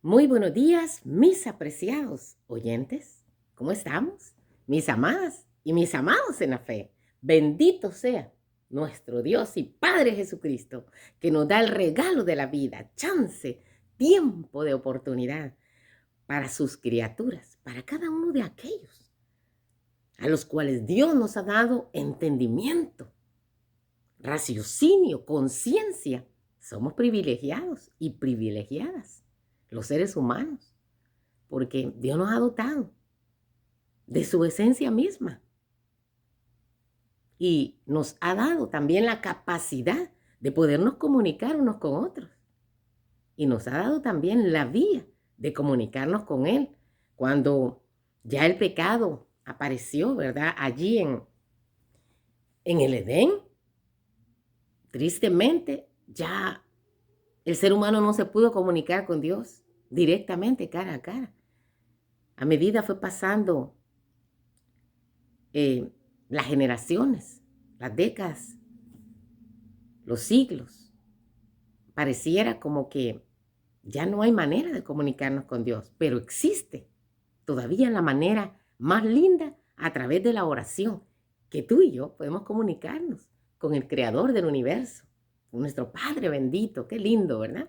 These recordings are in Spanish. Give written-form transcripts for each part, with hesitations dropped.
Muy buenos días, mis apreciados oyentes. ¿Cómo estamos? Mis amadas y mis amados en la fe. Bendito sea nuestro Dios y Padre Jesucristo, que nos da el regalo de la vida, chance, tiempo de oportunidad para sus criaturas, para cada uno de aquellos a los cuales Dios nos ha dado entendimiento, raciocinio, conciencia. Somos privilegiados y privilegiadas, los seres humanos, porque Dios nos ha dotado de su esencia misma y nos ha dado también la capacidad de podernos comunicar unos con otros. Y nos ha dado también la vía de comunicarnos con Él. Cuando ya el pecado apareció, ¿verdad? Allí en el Edén, tristemente ya el ser humano no se pudo comunicar con Dios directamente, cara a cara. A medida fue pasando las generaciones, las décadas, los siglos, pareciera como que ya no hay manera de comunicarnos con Dios, pero existe todavía la manera más linda a través de la oración, que tú y yo podemos comunicarnos con el Creador del universo, con nuestro Padre bendito. Qué lindo, ¿verdad?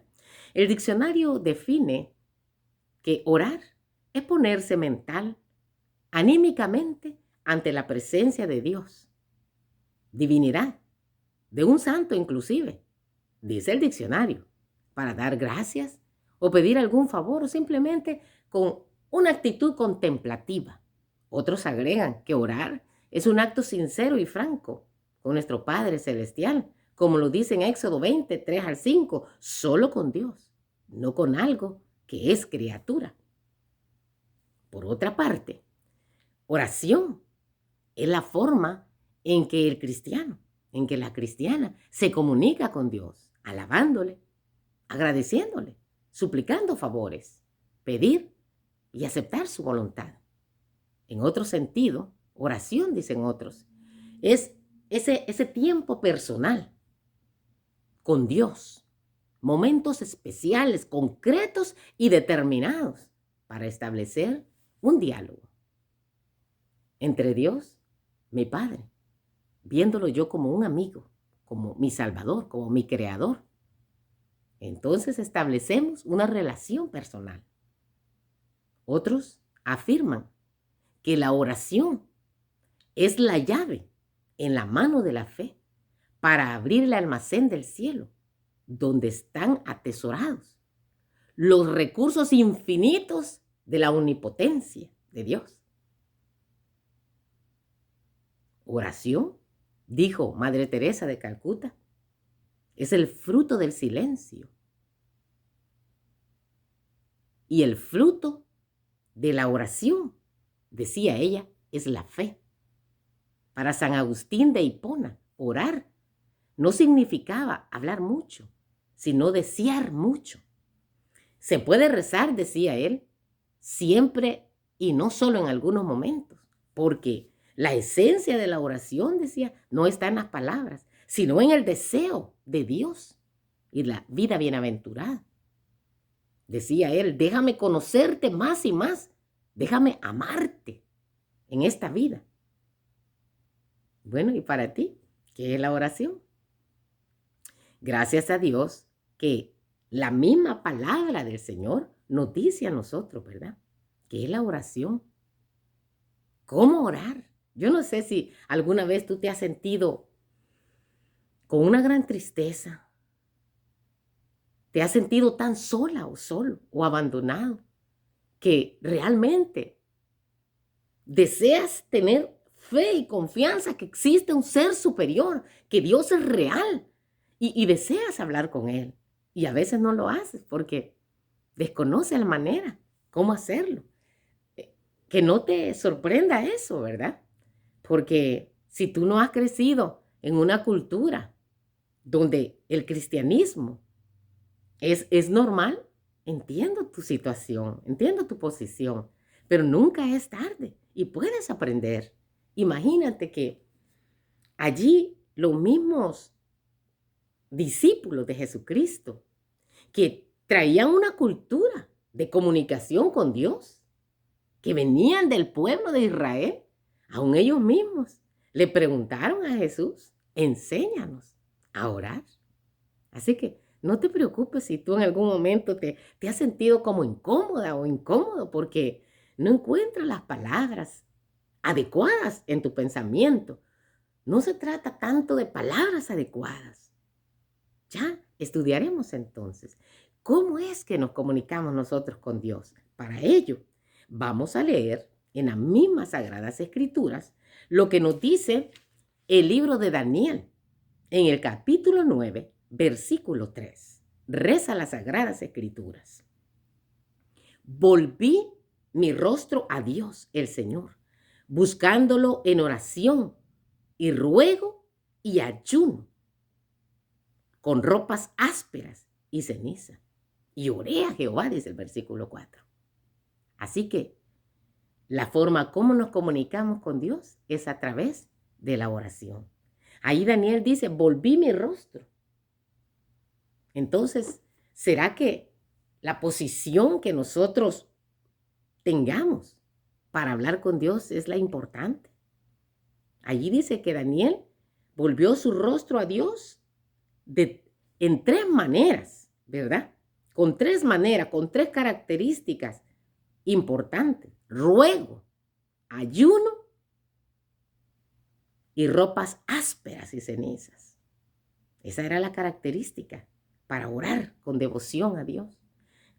El diccionario define que orar es ponerse mental, anímicamente, ante la presencia de Dios, divinidad, de un santo inclusive, dice el diccionario, para dar gracias o pedir algún favor o simplemente con una actitud contemplativa. Otros agregan que orar es un acto sincero y franco con nuestro Padre Celestial, como lo dice en Éxodo 20, 3 al 5, solo con Dios, no con algo que es criatura. Por otra parte, oración es la forma en que el cristiano, en que la cristiana se comunica con Dios, alabándole, agradeciéndole, suplicando favores, pedir y aceptar su voluntad. En otro sentido, oración, dicen otros, es ese tiempo personal con Dios, momentos especiales, concretos y determinados para establecer un diálogo entre Dios, mi Padre, viéndolo yo como un amigo, como mi Salvador, como mi Creador. Entonces establecemos una relación personal. Otros afirman que la oración es la llave en la mano de la fe para abrir el almacén del cielo, donde están atesorados los recursos infinitos de la omnipotencia de Dios. Oración, dijo Madre Teresa de Calcuta, es el fruto del silencio. Y el fruto de la oración, decía ella, es la fe. Para San Agustín de Hipona, orar no significaba hablar mucho, sino desear mucho. Se puede rezar, decía él, siempre y no solo en algunos momentos, porque la esencia de la oración, decía, no está en las palabras, sino en el deseo de Dios y la vida bienaventurada. Decía él, déjame conocerte más y más, déjame amarte en esta vida. Bueno, ¿y para ti qué es la oración? Gracias a Dios que la misma palabra del Señor nos dice a nosotros, ¿verdad? ¿Qué es la oración? ¿Cómo orar? Yo no sé si alguna vez tú te has sentido con una gran tristeza, te has sentido tan sola o solo o abandonado, que realmente deseas tener fe y confianza que existe un ser superior, que Dios es real y deseas hablar con Él. Y a veces no lo haces porque desconoces la manera, cómo hacerlo. Que no te sorprenda eso, ¿verdad? Porque si tú no has crecido en una cultura donde el cristianismo es normal, entiendo tu situación, entiendo tu posición, pero nunca es tarde y puedes aprender. Imagínate que allí los mismos discípulos de Jesucristo que traían una cultura de comunicación con Dios, que venían del pueblo de Israel. Aún ellos mismos le preguntaron a Jesús, enséñanos a orar. Así que no te preocupes si tú en algún momento te has sentido como incómoda o incómodo porque no encuentras las palabras adecuadas en tu pensamiento. No se trata tanto de palabras adecuadas. Ya estudiaremos entonces cómo es que nos comunicamos nosotros con Dios. Para ello, vamos a leer en las mismas Sagradas Escrituras lo que nos dice el libro de Daniel, en el capítulo 9, versículo 3. Reza las Sagradas Escrituras. Volví mi rostro a Dios, el Señor, buscándolo en oración y ruego y ayuno, con ropas ásperas y ceniza. Y oré a Jehová, dice el versículo 4. Así que la forma como nos comunicamos con Dios es a través de la oración. Ahí Daniel dice, volví mi rostro. Entonces, ¿será que la posición que nosotros tengamos para hablar con Dios es la importante? Allí dice que Daniel volvió su rostro a Dios en tres maneras, ¿verdad? Con tres maneras, con tres características importantes. Ruego, ayuno y ropas ásperas y cenizas. Esa era la característica para orar con devoción a Dios,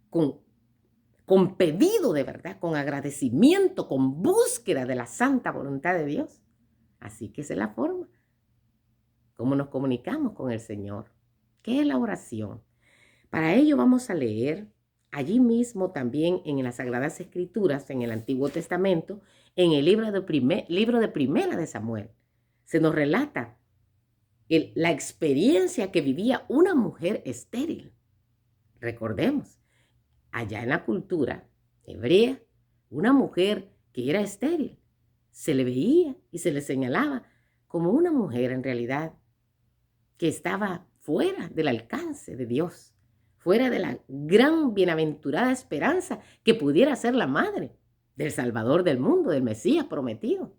con pedido de verdad, con agradecimiento, con búsqueda de la santa voluntad de Dios. Así que esa es la forma como nos comunicamos con el Señor. ¿Qué es la oración? Para ello vamos a leer allí mismo también en las Sagradas Escrituras, en el Antiguo Testamento, en el libro de Primera de Samuel. Se nos relata la experiencia que vivía una mujer estéril. Recordemos, allá en la cultura hebrea, una mujer que era estéril, se le veía y se le señalaba como una mujer en realidad que estaba fuera del alcance de Dios, fuera de la gran bienaventurada esperanza que pudiera ser la madre del Salvador del mundo, del Mesías prometido.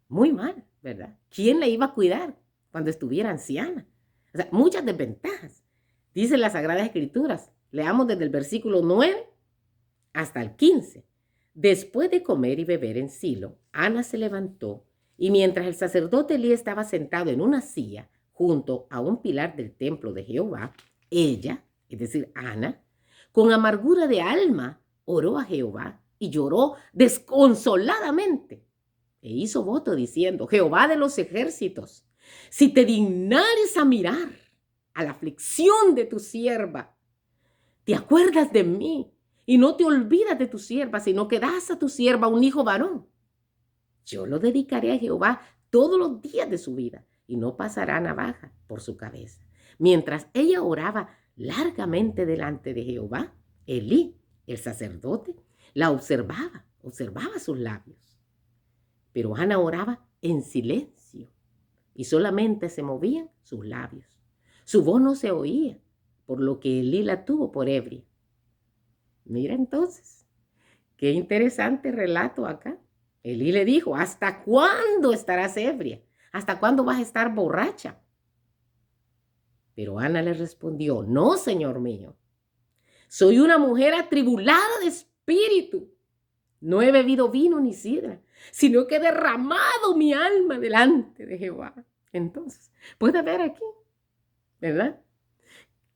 Muy mal, ¿verdad? ¿Quién la iba a cuidar cuando estuviera anciana? O sea, muchas desventajas. Dicen las Sagradas Escrituras. Leamos desde el versículo 9 hasta el 15. Después de comer y beber en Silo, Ana se levantó y mientras el sacerdote Elí estaba sentado en una silla junto a un pilar del templo de Jehová, ella, es decir, Ana, con amargura de alma, oró a Jehová y lloró desconsoladamente. E hizo voto diciendo, Jehová de los ejércitos, si te dignares a mirar a la aflicción de tu sierva, te acuerdas de mí y no te olvidas de tu sierva, sino que das a tu sierva un hijo varón. Yo lo dedicaré a Jehová todos los días de su vida y no pasará navaja por su cabeza. Mientras ella oraba largamente delante de Jehová, Elí, el sacerdote, la observaba sus labios. Pero Ana oraba en silencio y solamente se movían sus labios. Su voz no se oía, por lo que Elí la tuvo por ebria. Mira entonces, qué interesante relato acá. Elí le dijo, ¿hasta cuándo estarás ebria? ¿Hasta cuándo vas a estar borracha? Pero Ana le respondió, no, Señor mío, soy una mujer atribulada de espíritu. No he bebido vino ni sidra, sino que he derramado mi alma delante de Jehová. Entonces, puede ver aquí, ¿verdad?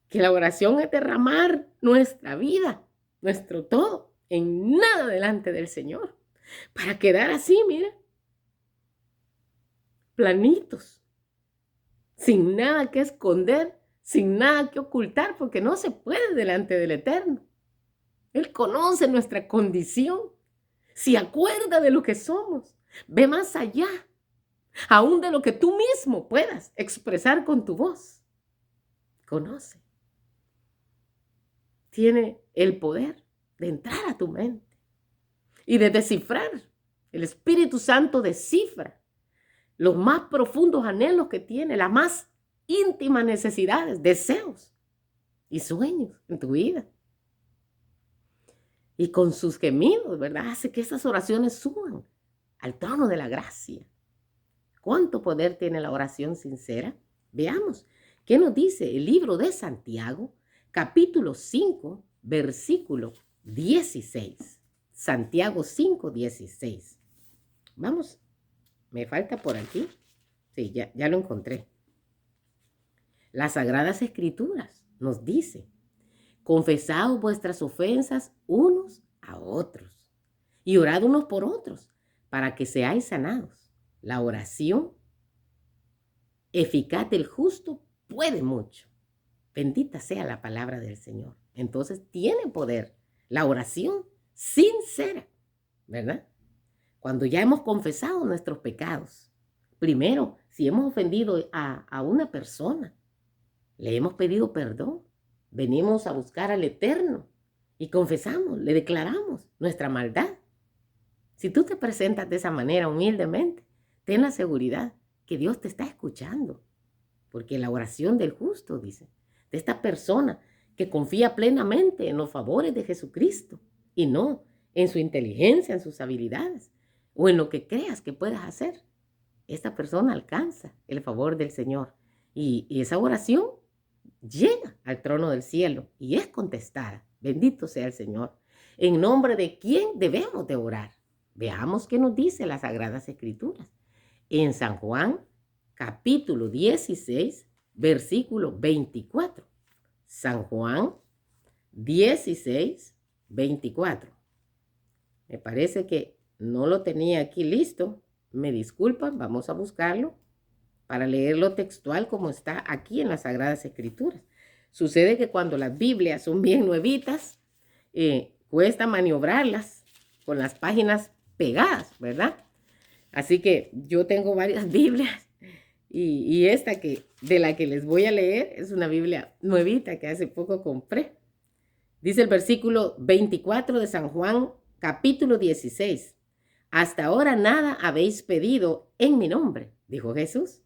Que la oración es derramar nuestra vida, nuestro todo, en nada delante del Señor, para quedar así, mira, planitos, sin nada que esconder, sin nada que ocultar, porque no se puede delante del Eterno. Él conoce nuestra condición, se acuerda de lo que somos, ve más allá, aún de lo que tú mismo puedas expresar con tu voz. Conoce. Tiene el poder de entrar a tu mente y de descifrar. El Espíritu Santo descifra los más profundos anhelos que tiene, las más íntimas necesidades, deseos y sueños en tu vida. y con sus gemidos, ¿verdad? Hace que esas oraciones suban al trono de la gracia. ¿Cuánto poder tiene la oración sincera? Veamos, ¿qué nos dice el libro de Santiago, capítulo 5, versículo 16? Santiago 5, 16. Vamos, me falta por aquí. Sí, ya lo encontré. Las Sagradas Escrituras nos dice: confesaos vuestras ofensas unos a otros y orad unos por otros para que seáis sanados. La oración eficaz del justo puede mucho. Bendita sea la palabra del Señor. Entonces tiene poder la oración sincera, ¿verdad? Cuando ya hemos confesado nuestros pecados. Primero, si hemos ofendido a una persona, le hemos pedido perdón, venimos a buscar al Eterno y confesamos, le declaramos nuestra maldad. Si tú te presentas de esa manera humildemente, ten la seguridad que Dios te está escuchando. Porque la oración del justo, dice, de esta persona que confía plenamente en los favores de Jesucristo y no en su inteligencia, en sus habilidades o en lo que creas que puedas hacer, esta persona alcanza el favor del Señor. Y esa oración llega al trono del cielo y es contestada. Bendito sea el Señor. ¿En nombre de quién debemos de orar? Veamos qué nos dice las Sagradas Escrituras. En San Juan, capítulo 16, versículo 24. San Juan 16, 24. Me parece que no lo tenía aquí listo. Me disculpan, vamos a buscarlo para leerlo textual como está aquí en las Sagradas Escrituras. Sucede que cuando las Biblias son bien nuevitas, cuesta maniobrarlas con las páginas pegadas, ¿verdad? Así que yo tengo varias Biblias y esta de la que les voy a leer es una Biblia nuevita que hace poco compré. Dice el versículo 24 de San Juan, capítulo 16. Hasta ahora nada habéis pedido en mi nombre, dijo Jesús.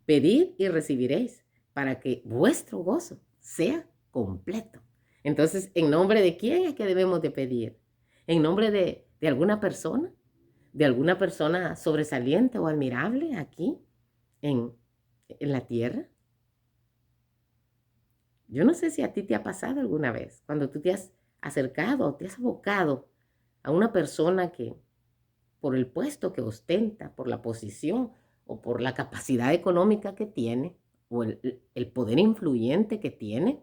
Pedid y recibiréis para que vuestro gozo sea completo. Entonces, ¿en nombre de quién es que debemos de pedir? ¿En nombre de alguna persona? ¿De alguna persona sobresaliente o admirable aquí en la tierra? Yo no sé si a ti te ha pasado alguna vez, cuando tú te has acercado o te has abocado a una persona que por el puesto que ostenta, por la posición o por la capacidad económica que tiene o el poder influyente que tiene,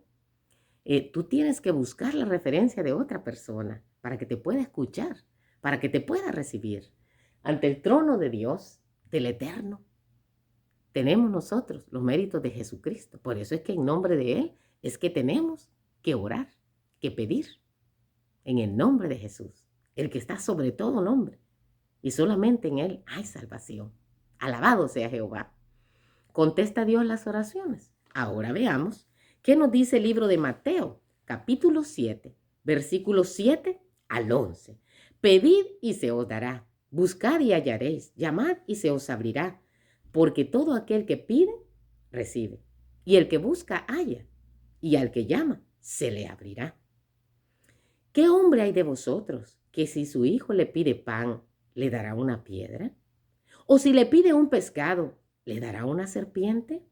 tú tienes que buscar la referencia de otra persona para que te pueda escuchar, para que te pueda recibir. Ante el trono de Dios, del Eterno, tenemos nosotros los méritos de Jesucristo. Por eso es que en nombre de Él es que tenemos que orar, que pedir. En el nombre de Jesús, el que está sobre todo nombre. Y solamente en Él hay salvación. Alabado sea Jehová. ¿Contesta Dios las oraciones? Ahora veamos qué nos dice el libro de Mateo, capítulo 7, versículos 7 al 11. Pedid y se os dará. Buscad y hallaréis. Llamad y se os abrirá. Porque todo aquel que pide, recibe. Y el que busca, halla. Y al que llama, se le abrirá. ¿Qué hombre hay de vosotros que si su hijo le pide pan, le dará una piedra? ¿O si le pide un pescado, le dará una serpiente?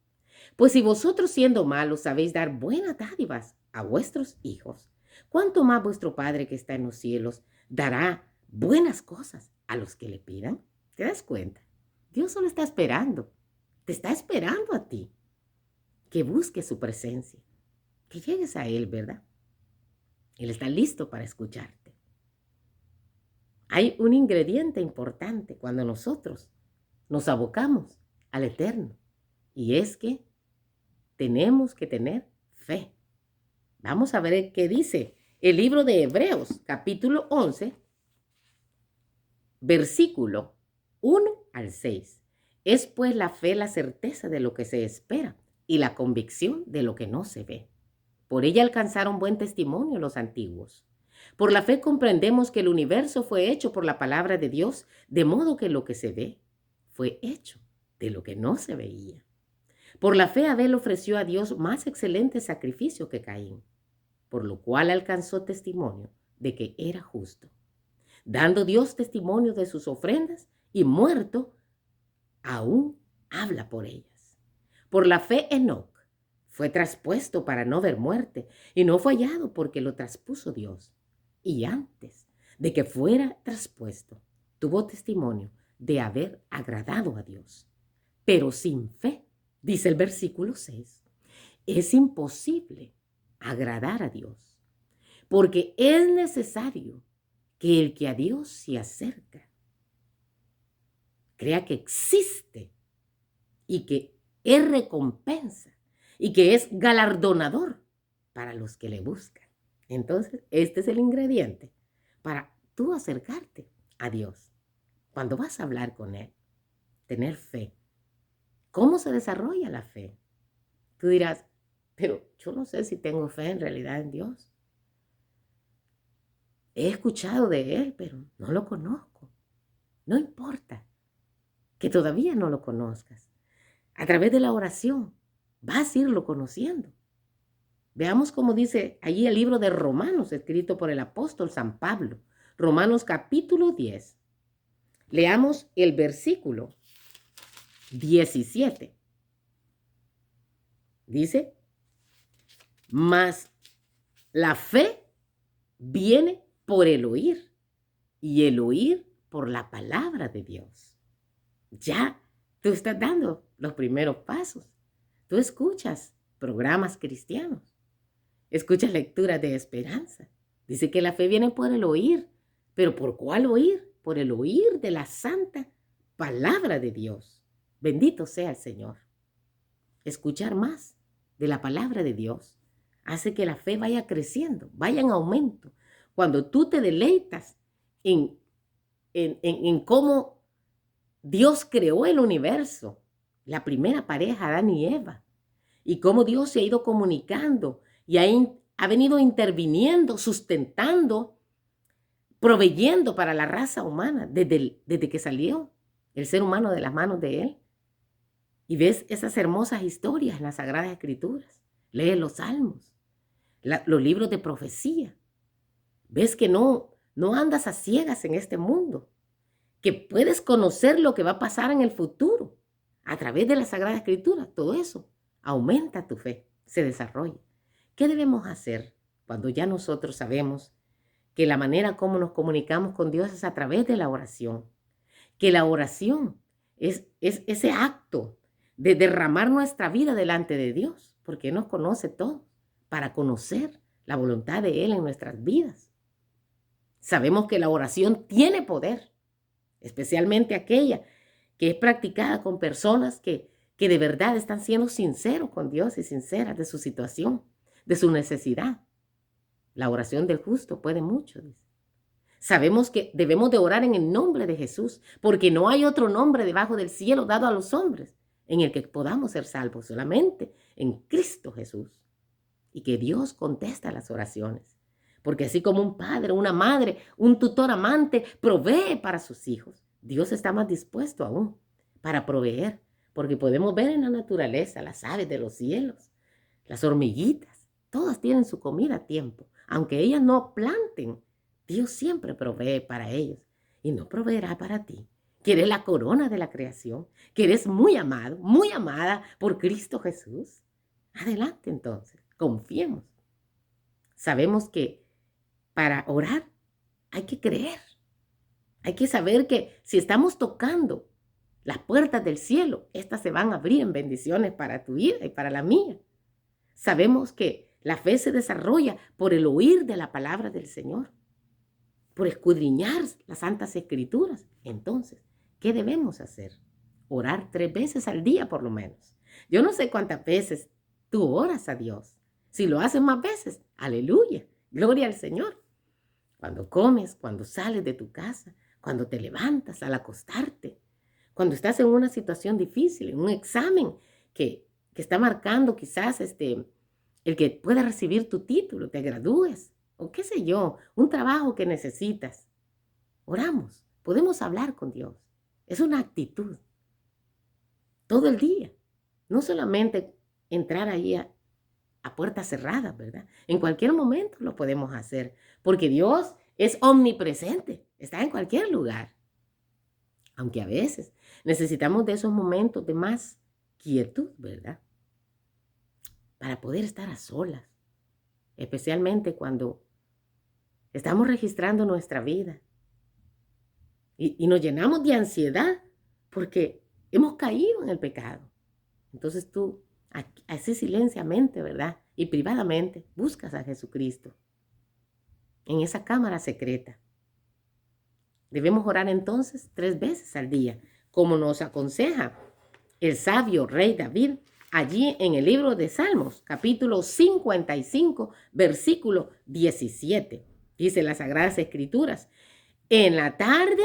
Pues si vosotros siendo malos sabéis dar buenas dádivas a vuestros hijos, ¿cuánto más vuestro Padre que está en los cielos dará buenas cosas a los que le pidan? ¿Te das cuenta? Dios solo está esperando, te está esperando a ti, que busques su presencia, que llegues a Él, ¿verdad? Él está listo para escucharte. Hay un ingrediente importante cuando nosotros nos abocamos al Eterno, y es que tenemos que tener fe. Vamos a ver qué dice el libro de Hebreos, capítulo 11, versículo 1 al 6. Es pues la fe la certeza de lo que se espera y la convicción de lo que no se ve. Por ella alcanzaron buen testimonio los antiguos. Por la fe comprendemos que el universo fue hecho por la palabra de Dios, de modo que lo que se ve fue hecho de lo que no se veía. Por la fe Abel ofreció a Dios más excelente sacrificio que Caín, por lo cual alcanzó testimonio de que era justo, dando Dios testimonio de sus ofrendas y muerto, aún habla por ellas. Por la fe Enoc fue traspuesto para no ver muerte y no fue hallado porque lo traspuso Dios. Y antes de que fuera traspuesto, tuvo testimonio de haber agradado a Dios. Pero sin fe, dice el versículo 6, es imposible agradar a Dios, porque es necesario que el que a Dios se acerca crea que existe y que es recompensa y que es galardonador para los que le buscan. Entonces, este es el ingrediente para tú acercarte a Dios. Cuando vas a hablar con Él, tener fe. ¿Cómo se desarrolla la fe? Tú dirás, pero yo no sé si tengo fe en realidad en Dios. He escuchado de Él, pero no lo conozco. No importa que todavía no lo conozcas. A través de la oración vas a irlo conociendo. Veamos cómo dice allí el libro de Romanos, escrito por el apóstol San Pablo. Romanos capítulo 10. Leamos el versículo 17. Dice, mas la fe viene por el oír y el oír por la palabra de Dios. Ya tú estás dando los primeros pasos. Tú escuchas programas cristianos, escuchas lecturas de esperanza. Dice que la fe viene por el oír, pero ¿por cuál oír? Por el oír de la santa palabra de Dios. Bendito sea el Señor. Escuchar más de la palabra de Dios hace que la fe vaya creciendo, vaya en aumento. Cuando tú te deleitas en cómo Dios creó el universo, la primera pareja, Adán y Eva, y cómo Dios se ha ido comunicando y ha venido interviniendo, sustentando, proveyendo para la raza humana desde que salió el ser humano de las manos de Él. Y ves esas hermosas historias en las Sagradas Escrituras. Lees los Salmos, los libros de profecía. Ves que no andas a ciegas en este mundo, que puedes conocer lo que va a pasar en el futuro a través de la Sagrada Escritura. Todo eso aumenta tu fe, se desarrolla. ¿Qué debemos hacer cuando ya nosotros sabemos que la manera como nos comunicamos con Dios es a través de la oración? Que la oración es ese acto de derramar nuestra vida delante de Dios, porque Él nos conoce todo, para conocer la voluntad de Él en nuestras vidas. Sabemos que la oración tiene poder, especialmente aquella que es practicada con personas que de verdad están siendo sinceros con Dios y sinceras de su situación, de su necesidad. La oración del justo puede mucho, dice. Sabemos que debemos de orar en el nombre de Jesús, porque no hay otro nombre debajo del cielo dado a los hombres en el que podamos ser salvos, solamente en Cristo Jesús. Y que Dios contesta las oraciones, porque así como un padre, una madre, un tutor amante provee para sus hijos, Dios está más dispuesto aún para proveer, porque podemos ver en la naturaleza las aves de los cielos, las hormiguitas, todas tienen su comida a tiempo, aunque ellas no planten. Dios siempre provee para ellos y no proveerá para ti, que eres la corona de la creación, que eres muy amado, muy amada por Cristo Jesús. Adelante entonces, confiemos. Sabemos que para orar hay que creer. Hay que saber que si estamos tocando las puertas del cielo, estas se van a abrir en bendiciones para tu vida y para la mía. Sabemos que la fe se desarrolla por el oír de la palabra del Señor, por escudriñar las Santas Escrituras. Entonces, ¿qué debemos hacer? Orar 3 veces al día por lo menos. Yo no sé cuántas veces tú oras a Dios. Si lo haces más veces, aleluya, gloria al Señor. Cuando comes, cuando sales de tu casa, cuando te levantas al acostarte, cuando estás en una situación difícil, en un examen que está marcando quizás el que puedas recibir tu título, te gradúes, o qué sé yo, un trabajo que necesitas. Oramos, podemos hablar con Dios. Es una actitud. Todo el día. No solamente entrar ahí a a puertas cerradas, ¿verdad? En cualquier momento lo podemos hacer, porque Dios es omnipresente, está en cualquier lugar. Aunque a veces necesitamos de esos momentos de más quietud, ¿verdad? Para poder estar a solas, especialmente cuando estamos registrando nuestra vida y nos llenamos de ansiedad porque hemos caído en el pecado. Entonces tú, así silenciamente, ¿verdad? Y privadamente, buscas a Jesucristo en esa cámara secreta. Debemos orar entonces 3 veces al día, como nos aconseja el sabio rey David allí en el libro de Salmos, capítulo 55, versículo 17. Dice las Sagradas Escrituras: en la tarde,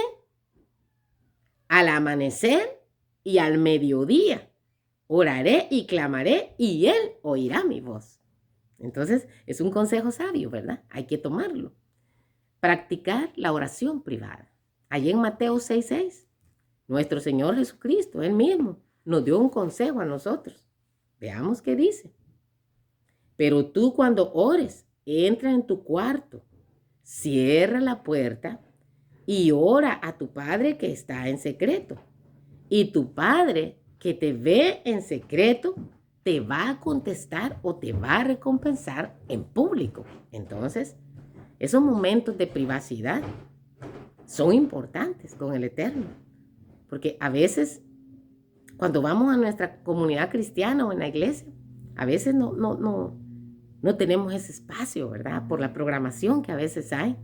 al amanecer y al mediodía, oraré y clamaré y Él oirá mi voz. Entonces, es un consejo sabio, ¿verdad? Hay que tomarlo. Practicar la oración privada. Allí en Mateo 6:6, nuestro Señor Jesucristo, Él mismo, nos dio un consejo a nosotros. Veamos qué dice. Pero tú cuando ores, entra en tu cuarto, cierra la puerta y ora a tu Padre que está en secreto. Y tu Padre que te ve en secreto te va a contestar o te va a recompensar en público. Entonces, esos momentos de privacidad son importantes con el Eterno. Porque a veces, cuando vamos a nuestra comunidad cristiana o en la iglesia, a veces no tenemos ese espacio, ¿verdad? Por la programación que a veces hay,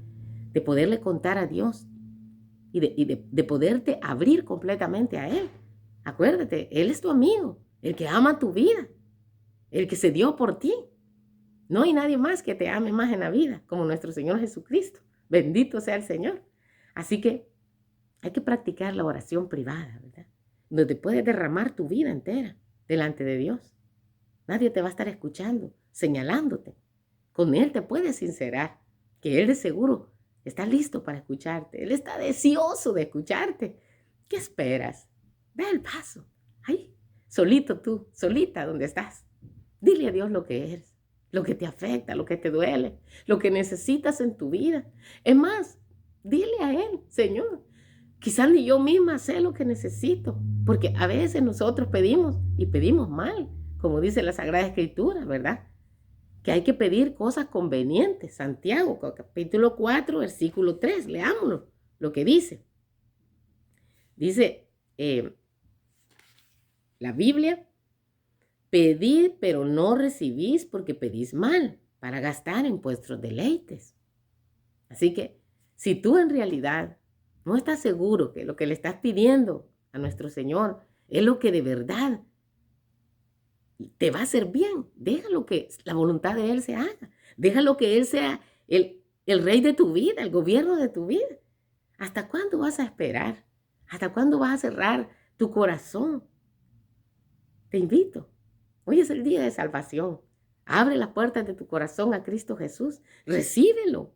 de poderle contar a Dios y de poderte abrir completamente a Él. Acuérdate, Él es tu amigo, el que ama tu vida, el que se dio por ti. No hay nadie más que te ame más en la vida, como nuestro Señor Jesucristo. Bendito sea el Señor. Así que hay que practicar la oración privada, ¿verdad? Donde puedes derramar tu vida entera delante de Dios. Nadie te va a estar escuchando, señalándote. Con Él te puedes sincerar, que Él de seguro está listo para escucharte. Él está deseoso de escucharte. ¿Qué esperas? Da el paso. Ahí, solito tú, solita donde estás. Dile a Dios lo que eres, lo que te afecta, lo que te duele, lo que necesitas en tu vida. Es más, dile a Él: Señor, quizás ni yo misma sé lo que necesito, porque a veces nosotros pedimos y pedimos mal, como dice la Sagrada Escritura, ¿verdad? Que hay que pedir cosas convenientes. Santiago, capítulo 4, versículo 3, leámoslo, lo que dice. Dice la Biblia: pedid, pero no recibís porque pedís mal, para gastar en vuestros deleites. Así que, si tú en realidad no estás seguro que lo que le estás pidiendo a nuestro Señor es lo que de verdad te va a hacer bien, déjalo que la voluntad de Él se haga. Déjalo que Él sea el rey de tu vida, el gobierno de tu vida. ¿Hasta cuándo vas a esperar? ¿Hasta cuándo vas a cerrar tu corazón? Te invito. Hoy es el día de salvación. Abre las puertas de tu corazón a Cristo Jesús. Recíbelo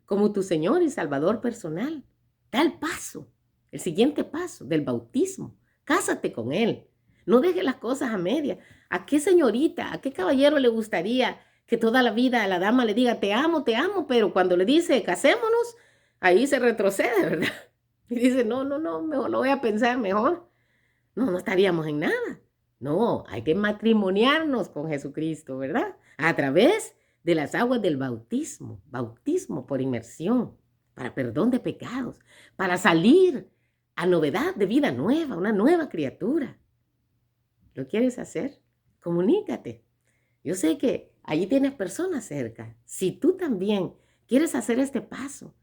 como tu Señor y Salvador personal. Da el paso, el siguiente paso del bautismo. Cásate con Él. No dejes las cosas a medias. ¿A qué señorita, a qué caballero le gustaría que toda la vida a la dama le diga te amo, pero cuando le dice casémonos, ahí se retrocede, ¿verdad? Y dice no, mejor lo voy a pensar mejor. No estaríamos en nada. No, hay que matrimoniarnos con Jesucristo, ¿verdad? A través de las aguas del bautismo por inmersión, para perdón de pecados, para salir a novedad de vida nueva, una nueva criatura. ¿Lo quieres hacer? Comunícate. Yo sé que allí tienes personas cerca. Si tú también quieres hacer este paso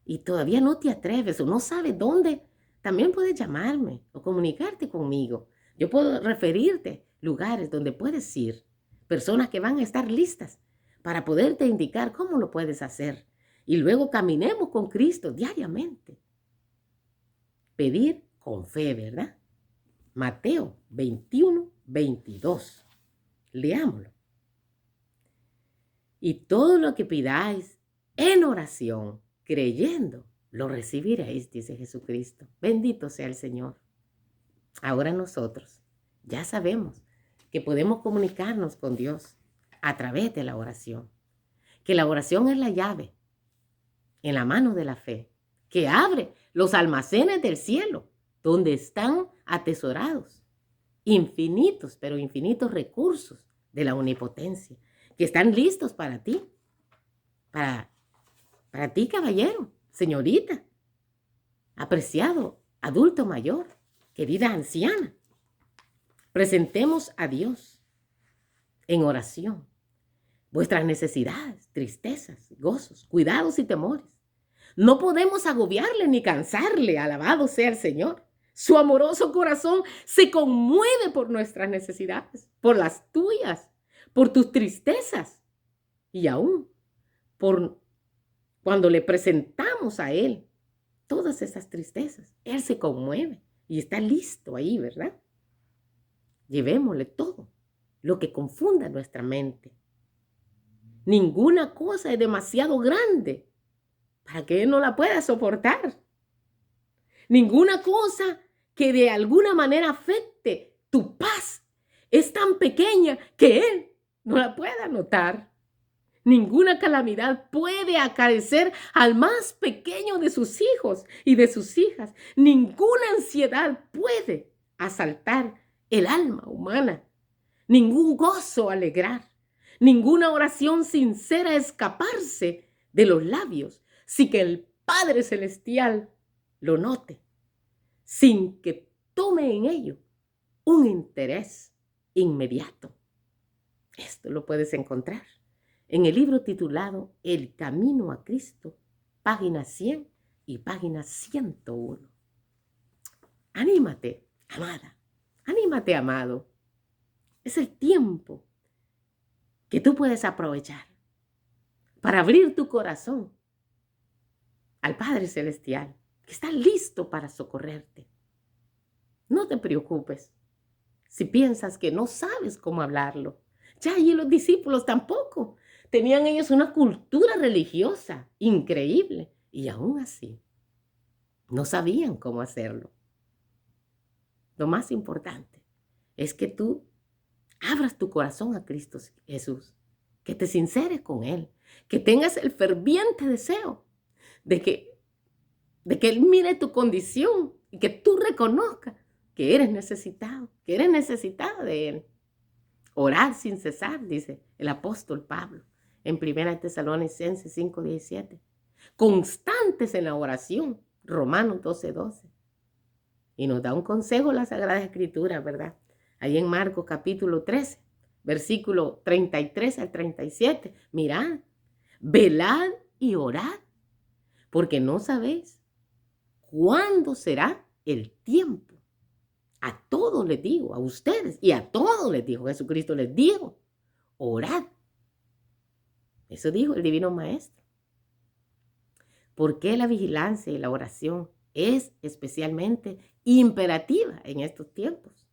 y todavía no te atreves o no sabes dónde, también puedes llamarme o comunicarte conmigo. Yo puedo referirte lugares donde puedes ir, personas que van a estar listas para poderte indicar cómo lo puedes hacer. Y luego caminemos con Cristo diariamente. Pedir con fe, ¿verdad? Mateo 21:22. Leámoslo. Y todo lo que pidáis en oración, creyendo, lo recibiréis, dice Jesucristo. Bendito sea el Señor. Ahora nosotros ya sabemos que podemos comunicarnos con Dios a través de la oración. Que la oración es la llave en la mano de la fe, que abre los almacenes del cielo, donde están atesorados infinitos, pero infinitos recursos de la omnipotencia, que están listos para ti, para ti, caballero, señorita, apreciado, adulto mayor, querida anciana. Presentemos a Dios en oración vuestras necesidades, tristezas, gozos, cuidados y temores. No podemos agobiarle ni cansarle, alabado sea el Señor. Su amoroso corazón se conmueve por nuestras necesidades, por las tuyas, por tus tristezas y aún por cuando le presentamos a Él todas esas tristezas. Él se conmueve y está listo ahí, ¿verdad? Llevémosle todo lo que confunda nuestra mente. Ninguna cosa es demasiado grande para que Él no la pueda soportar. Ninguna cosa que de alguna manera afecte tu paz es tan pequeña que Él no la pueda notar. Ninguna calamidad puede acaecer al más pequeño de sus hijos y de sus hijas. Ninguna ansiedad puede asaltar el alma humana. Ningún gozo alegrar. Ninguna oración sincera escaparse de los labios sin que el Padre Celestial lo note, sin que tome en ello un interés inmediato. Esto lo puedes encontrar en el libro titulado El Camino a Cristo, página 100 y página 101. Anímate, amada. Anímate, amado. Es el tiempo que tú puedes aprovechar para abrir tu corazón al Padre Celestial, que está listo para socorrerte. No te preocupes si piensas que no sabes cómo hablarlo. Ya allí los discípulos tampoco. Tenían ellos una cultura religiosa increíble y aún así no sabían cómo hacerlo. Lo más importante es que tú abras tu corazón a Cristo Jesús, que te sinceres con Él, que tengas el ferviente deseo de que Él mire tu condición y que tú reconozcas que eres necesitado, que eres necesitada de Él. Orad sin cesar, dice el apóstol Pablo en 1 Tesalonicenses 5:17. Constantes en la oración, Romanos 12:12. Y nos da un consejo la Sagrada Escritura, ¿verdad? Ahí en Marcos capítulo 13, versículo 33 al 37. Mirad, velad y orad, porque no sabéis cuándo será el tiempo. A todos les digo, a ustedes y a todos les dijo, Jesucristo les dijo, orad. Eso dijo el Divino Maestro. ¿Por qué la vigilancia y la oración es especialmente imperativa en estos tiempos?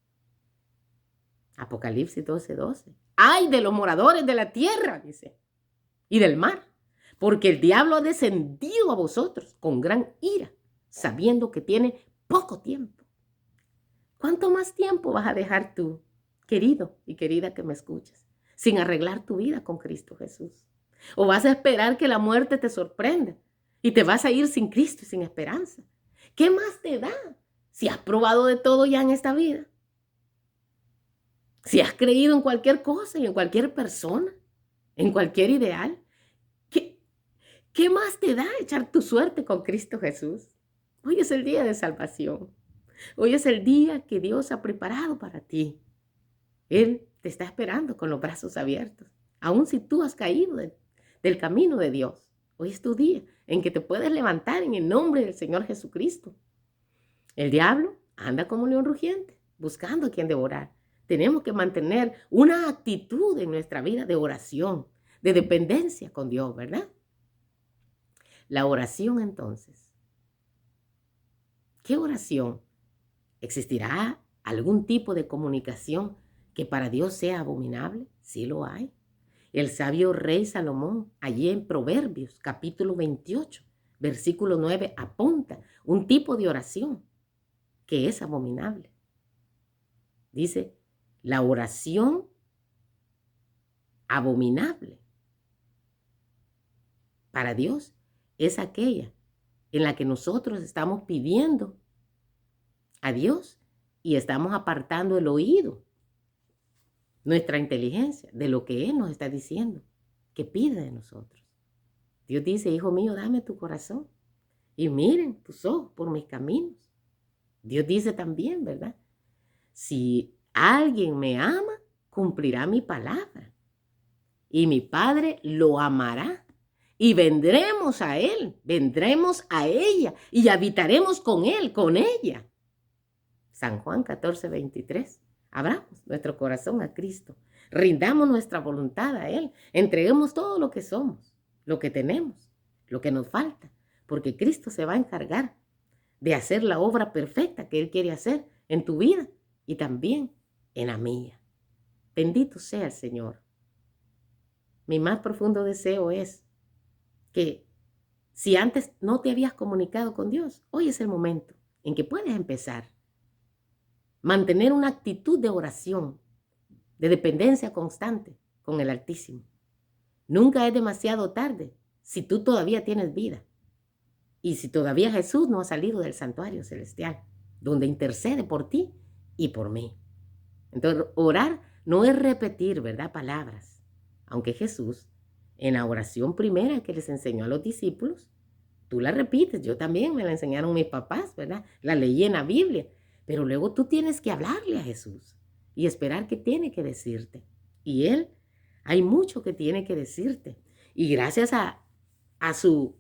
Apocalipsis 12:12. ¡Ay de los moradores de la tierra!, dice, y del mar, porque el diablo ha descendido a vosotros con gran ira, sabiendo que tiene poco tiempo. ¿Cuánto más tiempo vas a dejar tú, querido y querida que me escuchas, sin arreglar tu vida con Cristo Jesús? ¿O vas a esperar que la muerte te sorprenda y te vas a ir sin Cristo y sin esperanza? ¿Qué más te da si has probado de todo ya en esta vida? Si has creído en cualquier cosa y en cualquier persona, en cualquier ideal, ¿qué más te da echar tu suerte con Cristo Jesús? Hoy es el día de salvación. Hoy es el día que Dios ha preparado para ti. Él te está esperando con los brazos abiertos. Aun si tú has caído del camino de Dios, hoy es tu día en que te puedes levantar en el nombre del Señor Jesucristo. El diablo anda como león rugiente, buscando a quien devorar. Tenemos que mantener una actitud en nuestra vida de oración, de dependencia con Dios, ¿verdad? La oración, entonces. ¿Qué oración? ¿Existirá algún tipo de comunicación que para Dios sea abominable? Sí lo hay. El sabio rey Salomón, allí en Proverbios, capítulo 28, versículo 9, apunta un tipo de oración que es abominable. Dice, la oración abominable para Dios es aquella en la que nosotros estamos pidiendo a Dios y estamos apartando el oído, nuestra inteligencia, de lo que Él nos está diciendo, que pide de nosotros. Dios dice, hijo mío, dame tu corazón y miren tus ojos por mis caminos. Dios dice también, ¿verdad? Si alguien me ama, cumplirá mi palabra y mi Padre lo amará. Y vendremos a Él, vendremos a ella y habitaremos con Él, con ella. San Juan 14:23. Abramos nuestro corazón a Cristo. Rindamos nuestra voluntad a Él. Entreguemos todo lo que somos, lo que tenemos, lo que nos falta. Porque Cristo se va a encargar de hacer la obra perfecta que Él quiere hacer en tu vida y también en la mía. Bendito sea el Señor. Mi más profundo deseo es que si antes no te habías comunicado con Dios, hoy es el momento en que puedes empezar. Mantener una actitud de oración, de dependencia constante con el Altísimo. Nunca es demasiado tarde si tú todavía tienes vida y si todavía Jesús no ha salido del santuario celestial, donde intercede por ti y por mí. Entonces, orar no es repetir, ¿verdad?, palabras, aunque Jesús, en la oración primera que les enseñó a los discípulos, tú la repites, yo también me la enseñaron mis papás, ¿verdad? La leí en la Biblia, pero luego tú tienes que hablarle a Jesús y esperar qué tiene que decirte. Y Él, hay mucho que tiene que decirte. Y gracias a su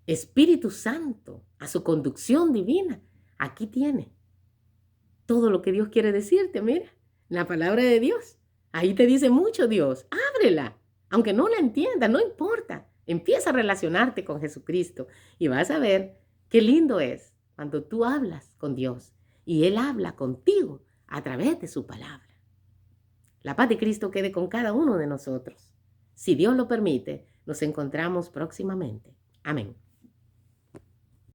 Espíritu Santo, a su conducción divina, aquí tiene todo lo que Dios quiere decirte, mira, la palabra de Dios. Ahí te dice mucho Dios, ábrela, aunque no la entiendas, no importa. Empieza a relacionarte con Jesucristo y vas a ver qué lindo es cuando tú hablas con Dios y Él habla contigo a través de su palabra. La paz de Cristo quede con cada uno de nosotros. Si Dios lo permite, nos encontramos próximamente. Amén.